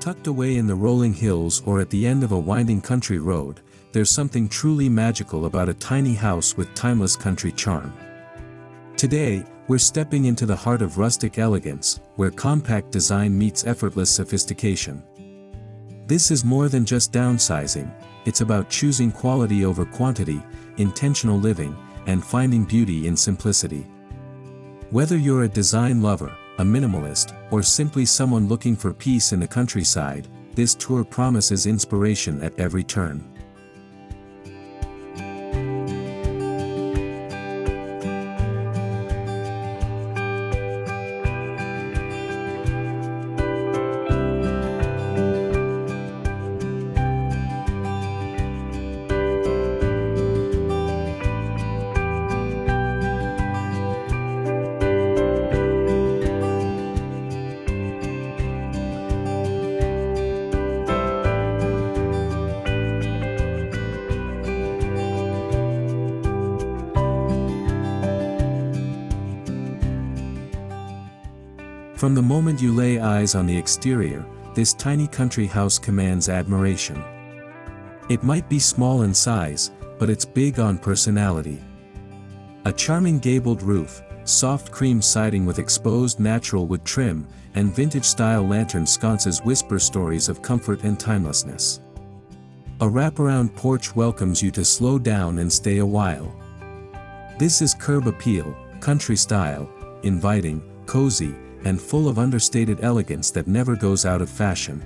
Tucked away in the rolling hills or at the end of a winding country road, there's something truly magical about a tiny house with timeless country charm. Today, we're stepping into the heart of rustic elegance, where compact design meets effortless sophistication. This is more than just downsizing, it's about choosing quality over quantity, intentional living, and finding beauty in simplicity. Whether you're a design lover, a minimalist, or simply someone looking for peace in the countryside, this tour promises inspiration at every turn. From the moment you lay eyes on the exterior, this tiny country house commands admiration. It might be small in size, but it's big on personality. A charming gabled roof, soft cream siding with exposed natural wood trim, and vintage-style lantern sconces whisper stories of comfort and timelessness. A wraparound porch welcomes you to slow down and stay a while. This is curb appeal, country style, inviting, cozy, and full of understated elegance that never goes out of fashion.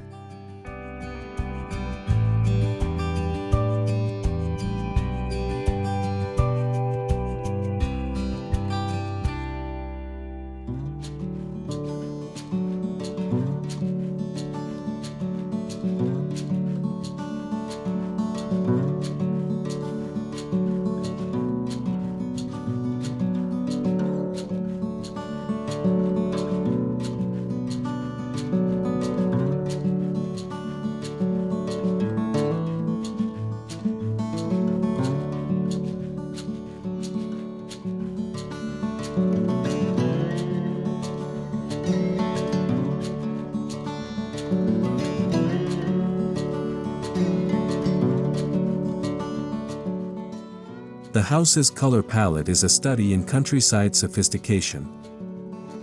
The house's color palette is a study in countryside sophistication.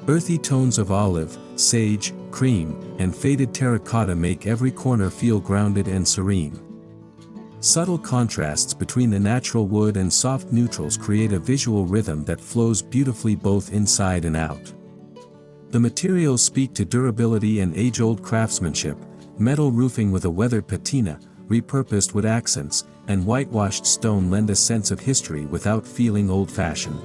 Earthy tones of olive, sage, cream, and faded terracotta make every corner feel grounded and serene. Subtle contrasts between the natural wood and soft neutrals create a visual rhythm that flows beautifully both inside and out. The materials speak to durability and age-old craftsmanship: metal roofing with a weathered patina, repurposed wood accents, and whitewashed stone lend a sense of history without feeling old-fashioned.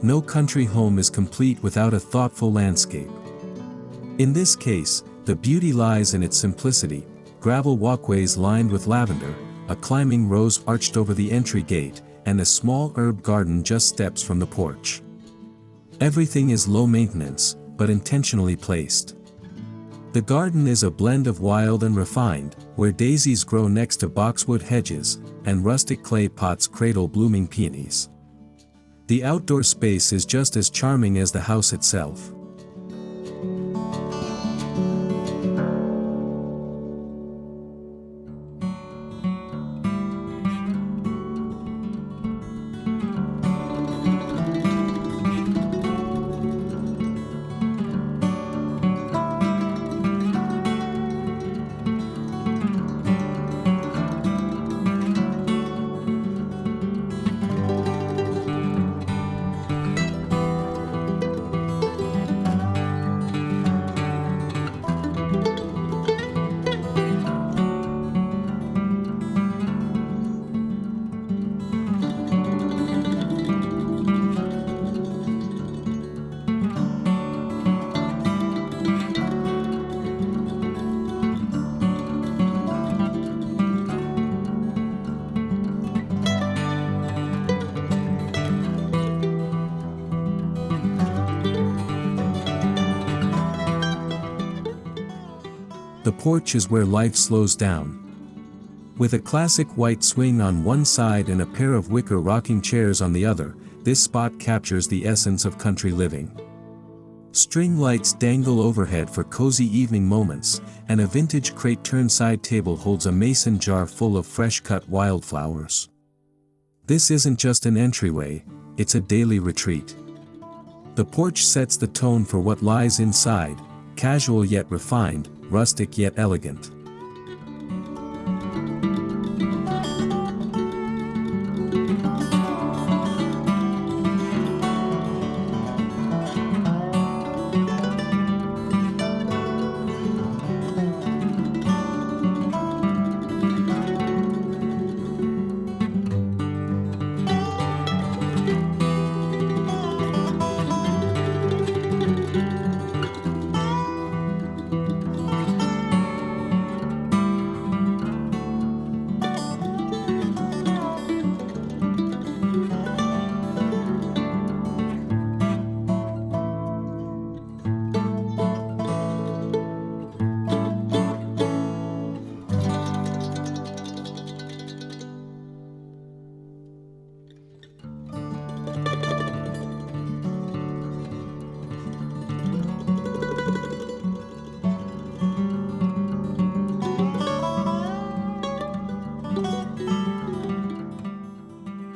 No country home is complete without a thoughtful landscape. In this case, the beauty lies in its simplicity: gravel walkways lined with lavender, a climbing rose arched over the entry gate, and a small herb garden just steps from the porch. Everything is low maintenance, but intentionally placed. The garden is a blend of wild and refined, where daisies grow next to boxwood hedges, and rustic clay pots cradle blooming peonies. The outdoor space is just as charming as the house itself. The porch is where life slows down. With a classic white swing on one side and a pair of wicker rocking chairs on the other, this spot captures the essence of country living. String lights dangle overhead for cozy evening moments, and a vintage crate turnside table holds a mason jar full of fresh-cut wildflowers. This isn't just an entryway, it's a daily retreat. The porch sets the tone for what lies inside, casual yet refined, rustic yet elegant.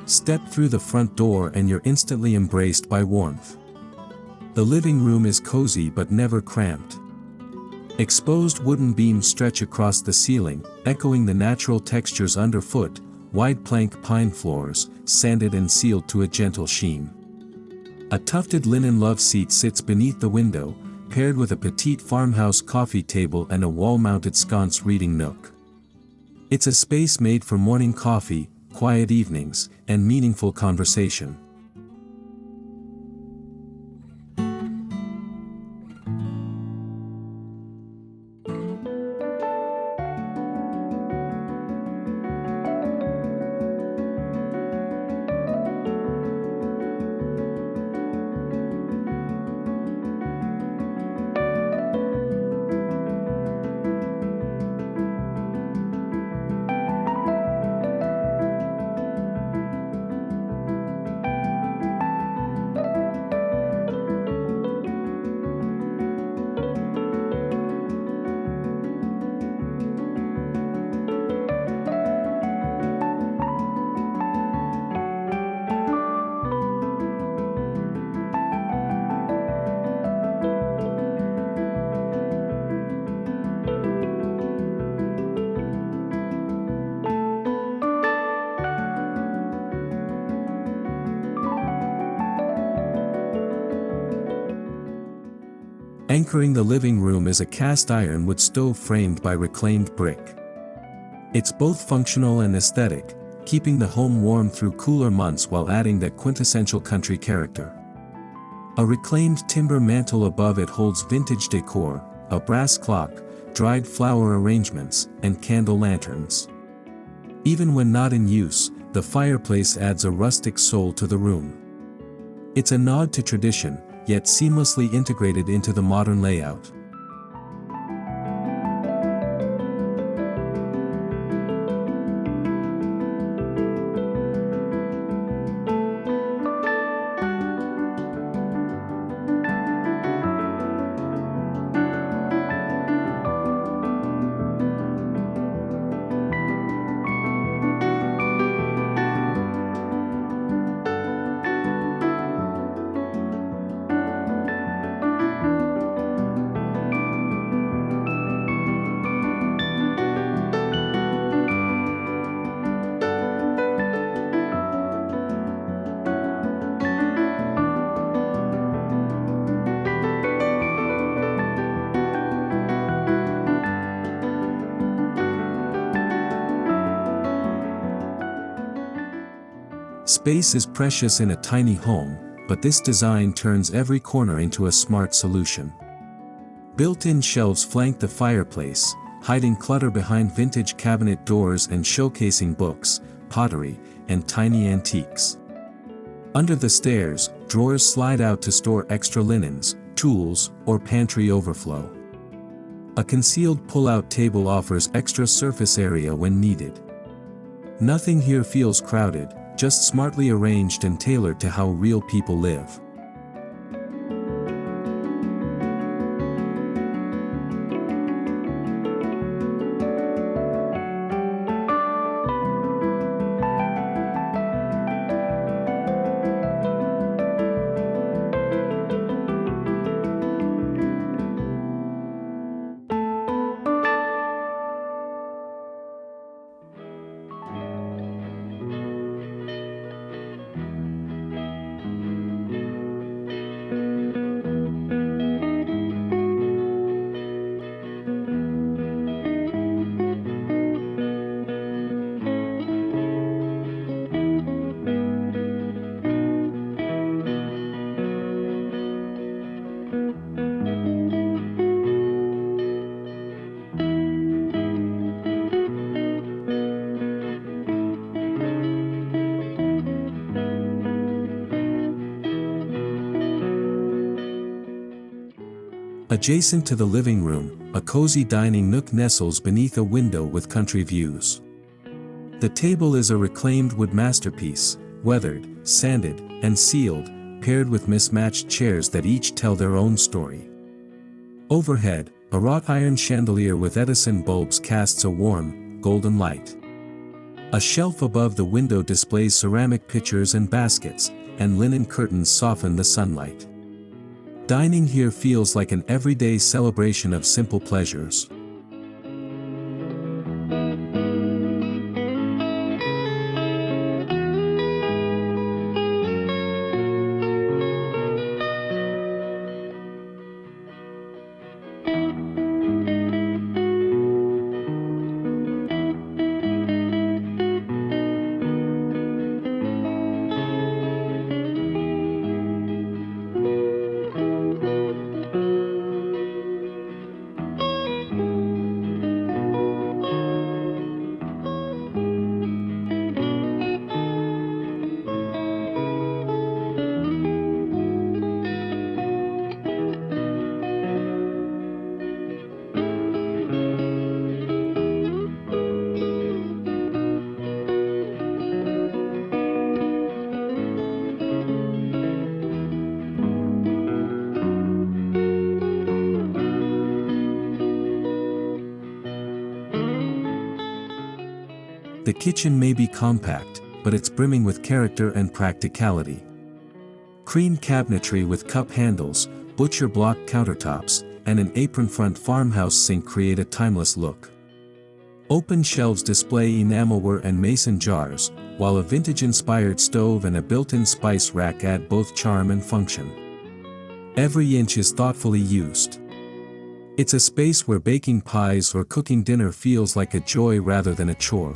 Step through the front door and you're instantly embraced by warmth. The living room is cozy but never cramped. Exposed wooden beams stretch across the ceiling, echoing the natural textures underfoot, wide plank pine floors, sanded and sealed to a gentle sheen. A tufted linen love seat sits beneath the window, paired with a petite farmhouse coffee table and a wall-mounted sconce reading nook. It's a space made for morning coffee, quiet evenings, and meaningful conversation. Anchoring the living room is a cast iron wood stove framed by reclaimed brick. It's both functional and aesthetic, keeping the home warm through cooler months while adding that quintessential country character. A reclaimed timber mantel above it holds vintage decor, a brass clock, dried flower arrangements, and candle lanterns. Even when not in use, the fireplace adds a rustic soul to the room. It's a nod to tradition, yet seamlessly integrated into the modern layout. Space is precious in a tiny home, but this design turns every corner into a smart solution. Built-in shelves flank the fireplace, hiding clutter behind vintage cabinet doors and showcasing books, pottery, and tiny antiques. Under the stairs, drawers slide out to store extra linens, tools, or pantry overflow. A concealed pull-out table offers extra surface area when needed. Nothing here feels crowded, just smartly arranged and tailored to how real people live. Adjacent to the living room, a cozy dining nook nestles beneath a window with country views. The table is a reclaimed wood masterpiece, weathered, sanded, and sealed, paired with mismatched chairs that each tell their own story. Overhead, a wrought iron chandelier with Edison bulbs casts a warm, golden light. A shelf above the window displays ceramic pitchers and baskets, and linen curtains soften the sunlight. Dining here feels like an everyday celebration of simple pleasures. The kitchen may be compact, but it's brimming with character and practicality. Cream cabinetry with cup handles, butcher block countertops, and an apron-front farmhouse sink create a timeless look. Open shelves display enamelware and mason jars, while a vintage-inspired stove and a built-in spice rack add both charm and function. Every inch is thoughtfully used. It's a space where baking pies or cooking dinner feels like a joy rather than a chore.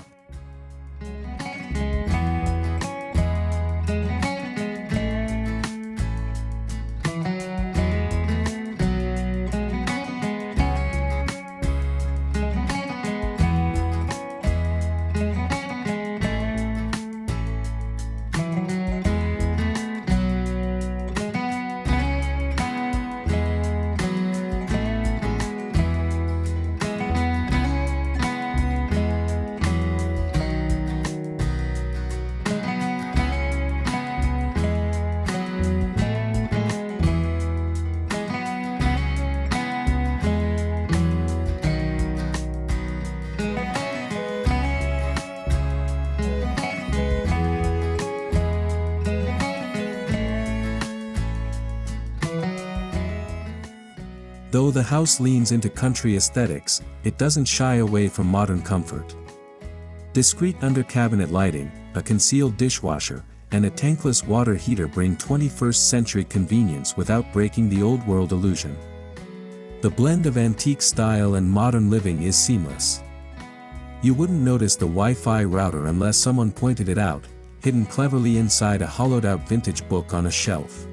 Though the house leans into country aesthetics, it doesn't shy away from modern comfort. Discreet under-cabinet lighting, a concealed dishwasher, and a tankless water heater bring 21st-century convenience without breaking the old-world illusion. The blend of antique style and modern living is seamless. You wouldn't notice the Wi-Fi router unless someone pointed it out, hidden cleverly inside a hollowed-out vintage book on a shelf.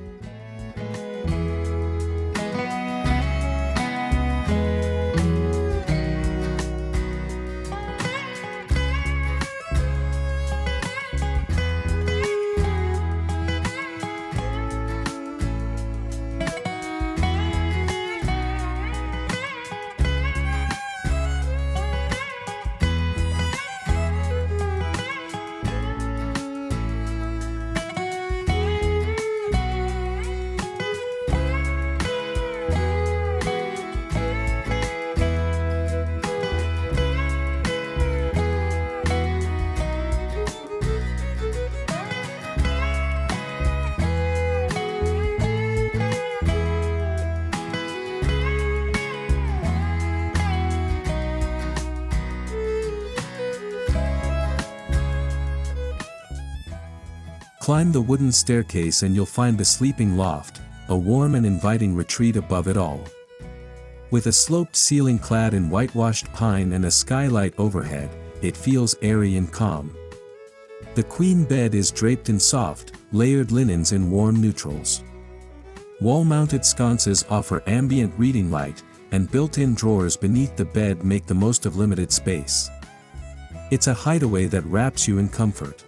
Climb the wooden staircase and you'll find the sleeping loft, a warm and inviting retreat above it all. With a sloped ceiling clad in whitewashed pine and a skylight overhead, it feels airy and calm. The queen bed is draped in soft, layered linens in warm neutrals. Wall-mounted sconces offer ambient reading light, and built-in drawers beneath the bed make the most of limited space. It's a hideaway that wraps you in comfort.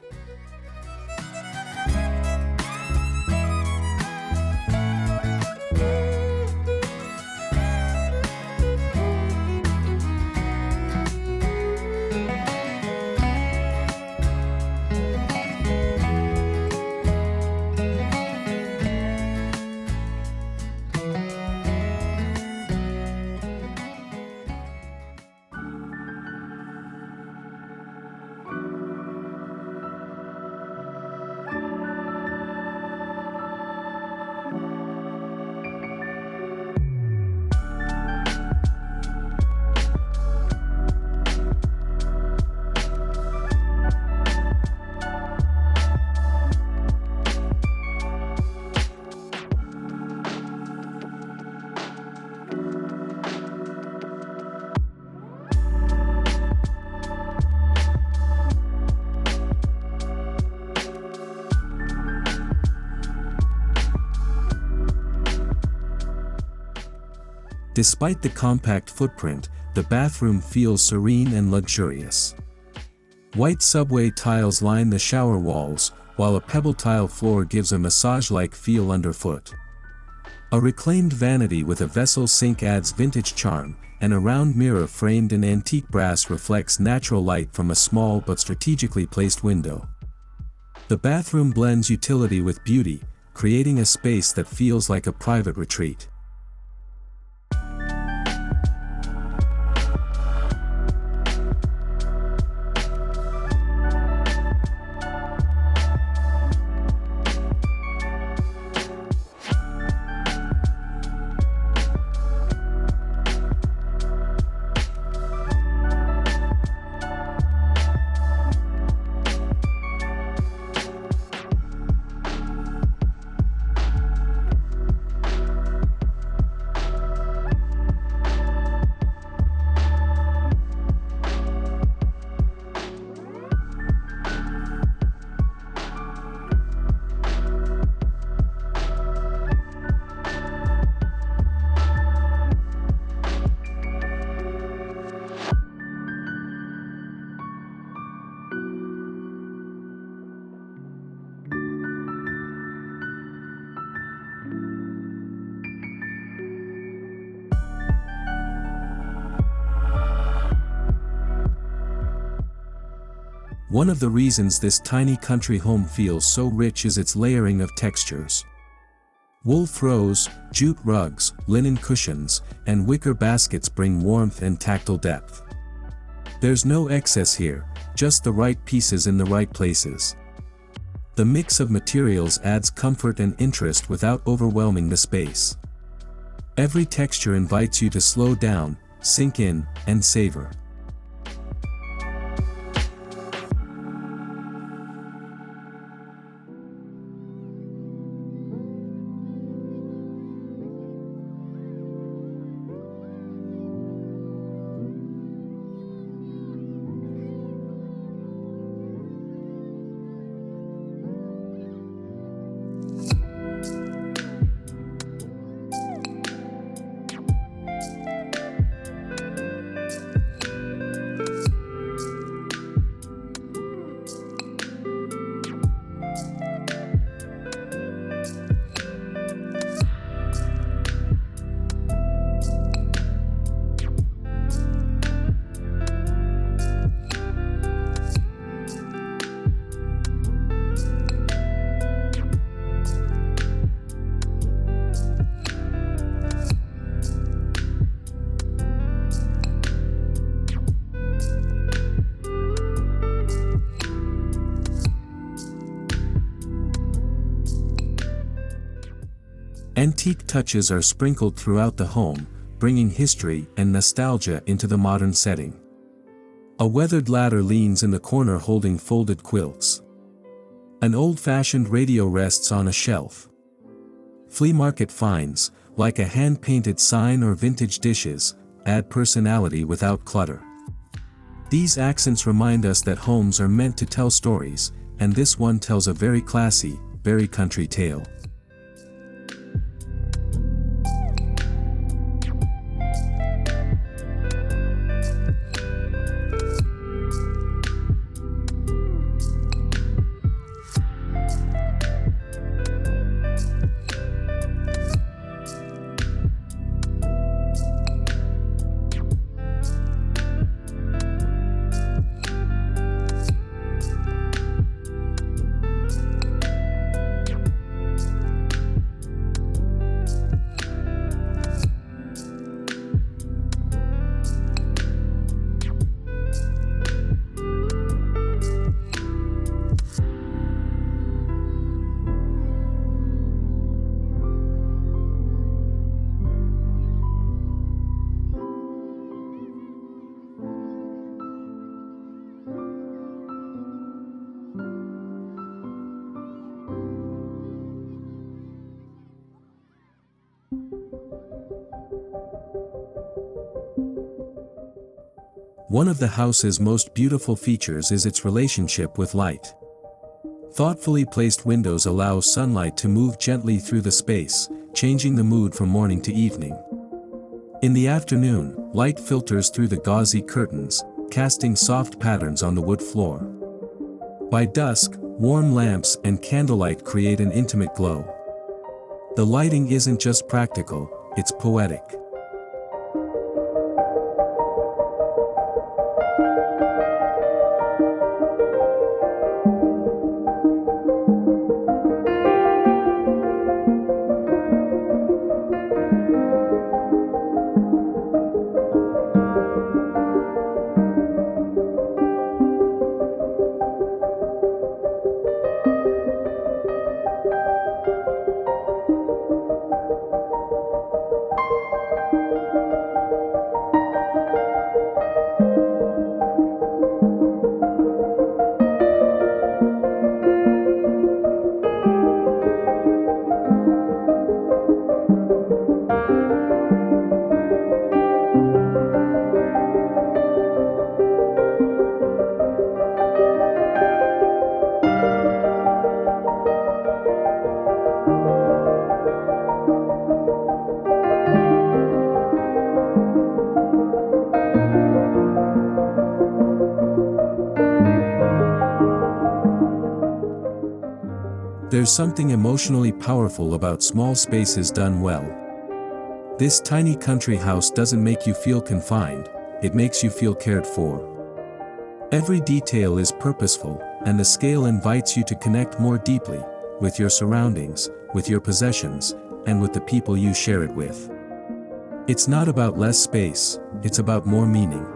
Despite the compact footprint, the bathroom feels serene and luxurious. White subway tiles line the shower walls, while a pebble tile floor gives a massage-like feel underfoot. A reclaimed vanity with a vessel sink adds vintage charm, and a round mirror framed in antique brass reflects natural light from a small but strategically placed window. The bathroom blends utility with beauty, creating a space that feels like a private retreat. One of the reasons this tiny country home feels so rich is its layering of textures. Wool throws, jute rugs, linen cushions, and wicker baskets bring warmth and tactile depth. There's no excess here, just the right pieces in the right places. The mix of materials adds comfort and interest without overwhelming the space. Every texture invites you to slow down, sink in, and savor. Antique touches are sprinkled throughout the home, bringing history and nostalgia into the modern setting. A weathered ladder leans in the corner holding folded quilts. An old-fashioned radio rests on a shelf. Flea market finds, like a hand-painted sign or vintage dishes, add personality without clutter. These accents remind us that homes are meant to tell stories, and this one tells a very classy, very country tale. One of the house's most beautiful features is its relationship with light. Thoughtfully placed windows allow sunlight to move gently through the space, changing the mood from morning to evening. In the afternoon, light filters through the gauzy curtains, casting soft patterns on the wood floor. By dusk, warm lamps and candlelight create an intimate glow. The lighting isn't just practical, it's poetic. There's something emotionally powerful about small spaces done well. This tiny country house doesn't make you feel confined, it makes you feel cared for. Every detail is purposeful, and the scale invites you to connect more deeply, with your surroundings, with your possessions, and with the people you share it with. It's not about less space, it's about more meaning.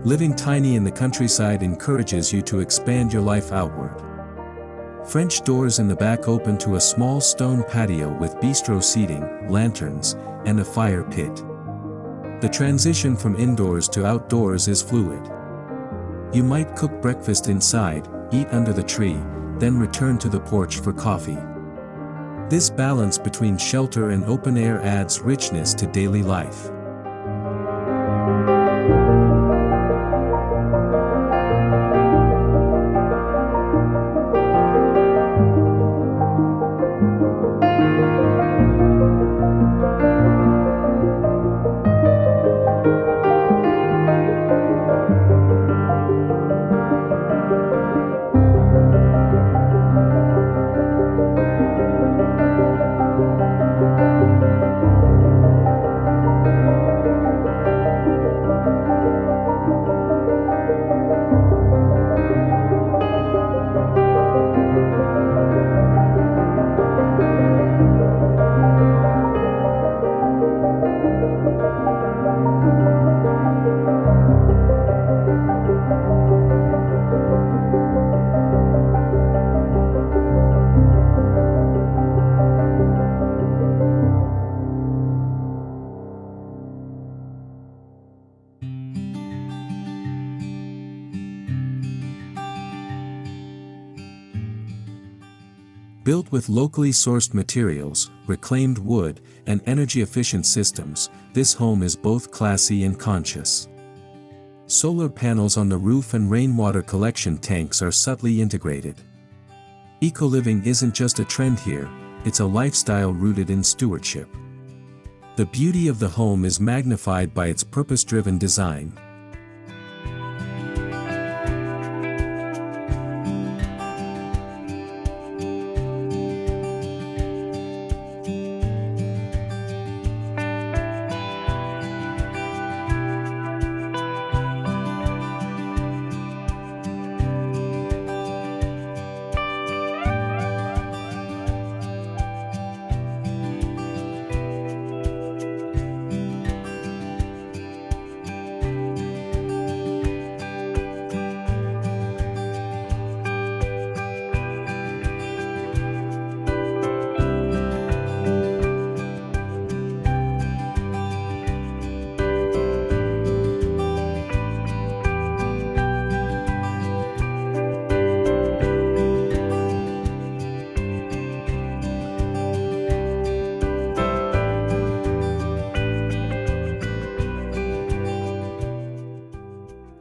Living tiny in the countryside encourages you to expand your life outward. French doors in the back open to a small stone patio with bistro seating, lanterns, and a fire pit. The transition from indoors to outdoors is fluid. You might cook breakfast inside, eat under the tree, then return to the porch for coffee. This balance between shelter and open air adds richness to daily life. Built with locally sourced materials, reclaimed wood, and energy-efficient systems, this home is both classy and conscious. Solar panels on the roof and rainwater collection tanks are subtly integrated. Eco-living isn't just a trend here, it's a lifestyle rooted in stewardship. The beauty of the home is magnified by its purpose-driven design.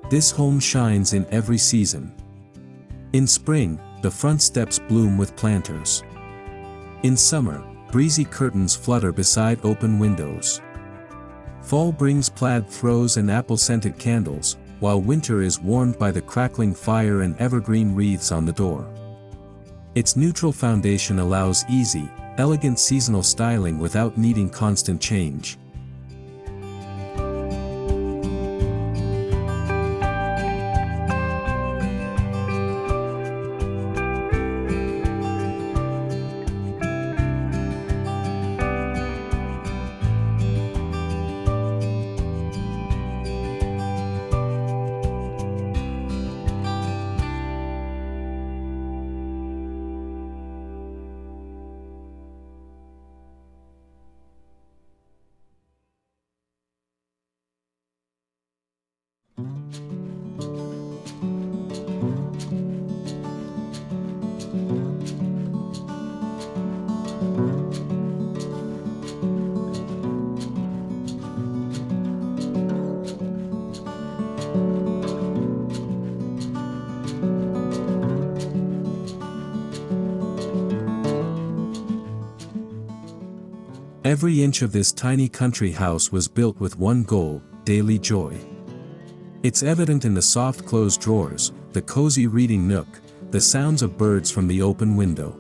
This home shines in every season. In spring, the front steps bloom with planters. In summer, breezy curtains flutter beside open windows. Fall brings plaid throws and apple-scented candles, while winter is warmed by the crackling fire and evergreen wreaths on the door. Its neutral foundation allows easy, elegant seasonal styling without needing constant change. Every inch of this tiny country house was built with one goal: daily joy. It's evident in the soft closed drawers, the cozy reading nook, the sounds of birds from the open window.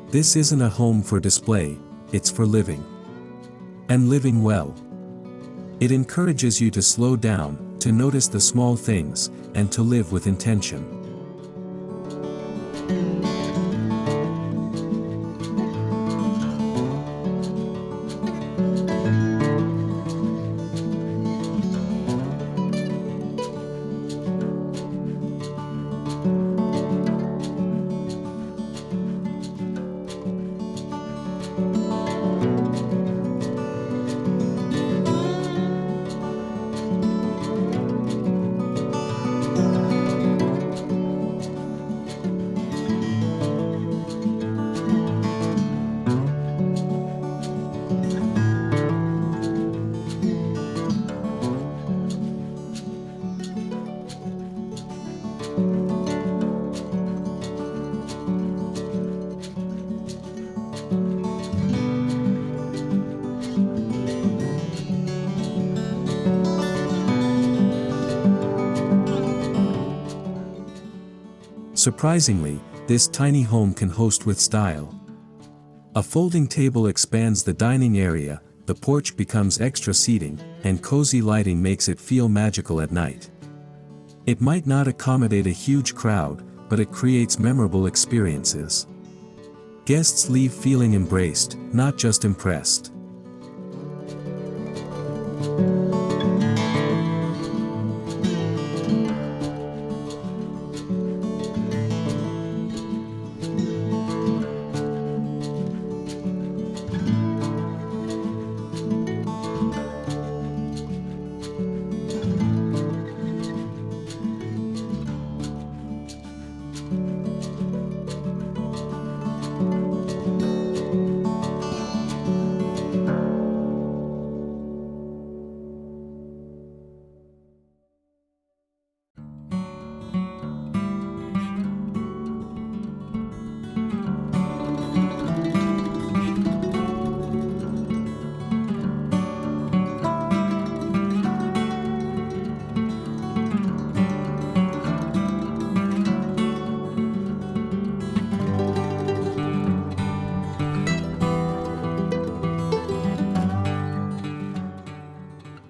This isn't a home for display, it's for living. And living well. It encourages you to slow down, to notice the small things, and to live with intention. Surprisingly, this tiny home can host with style. A folding table expands the dining area, the porch becomes extra seating, and cozy lighting makes it feel magical at night. It might not accommodate a huge crowd, but it creates memorable experiences. Guests leave feeling embraced, not just impressed.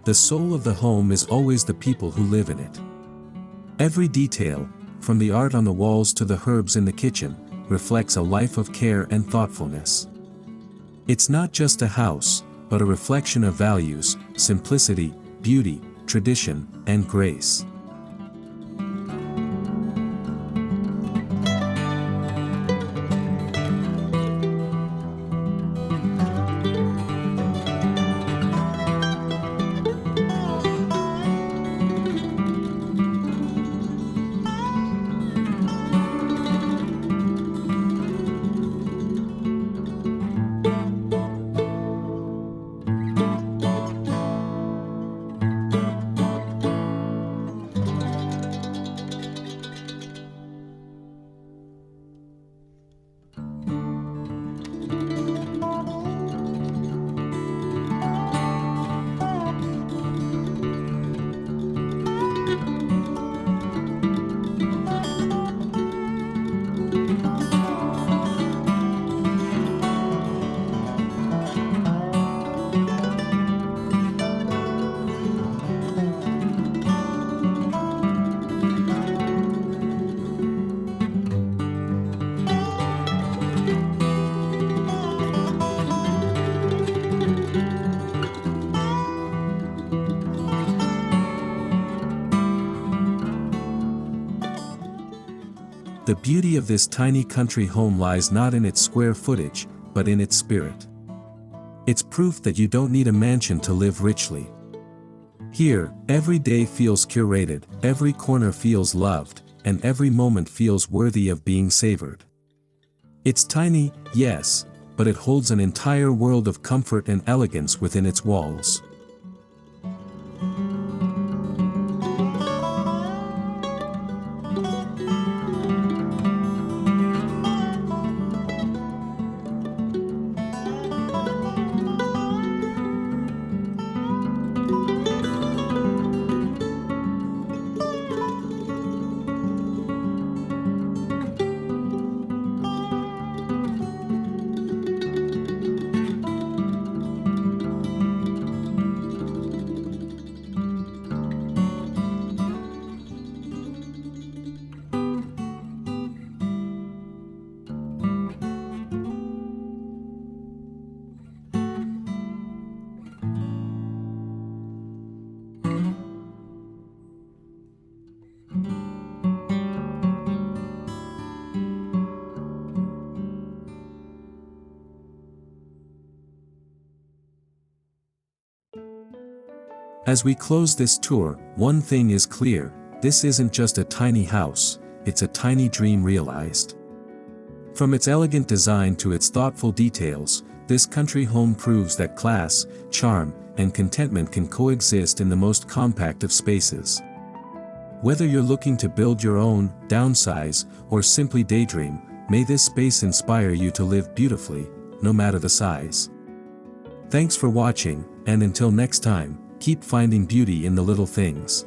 The soul of the home is always the people who live in it. Every detail, from the art on the walls to the herbs in the kitchen, reflects a life of care and thoughtfulness. It's not just a house, but a reflection of values, simplicity, beauty, tradition, and grace. The beauty of this tiny country home lies not in its square footage, but in its spirit. It's proof that you don't need a mansion to live richly. Here, every day feels curated, every corner feels loved, and every moment feels worthy of being savored. It's tiny, yes, but it holds an entire world of comfort and elegance within its walls. As we close this tour, one thing is clear: this isn't just a tiny house, it's a tiny dream realized. From its elegant design to its thoughtful details, this country home proves that class, charm, and contentment can coexist in the most compact of spaces. Whether you're looking to build your own, downsize, or simply daydream, may this space inspire you to live beautifully, no matter the size. Thanks for watching, and until next time, keep finding beauty in the little things.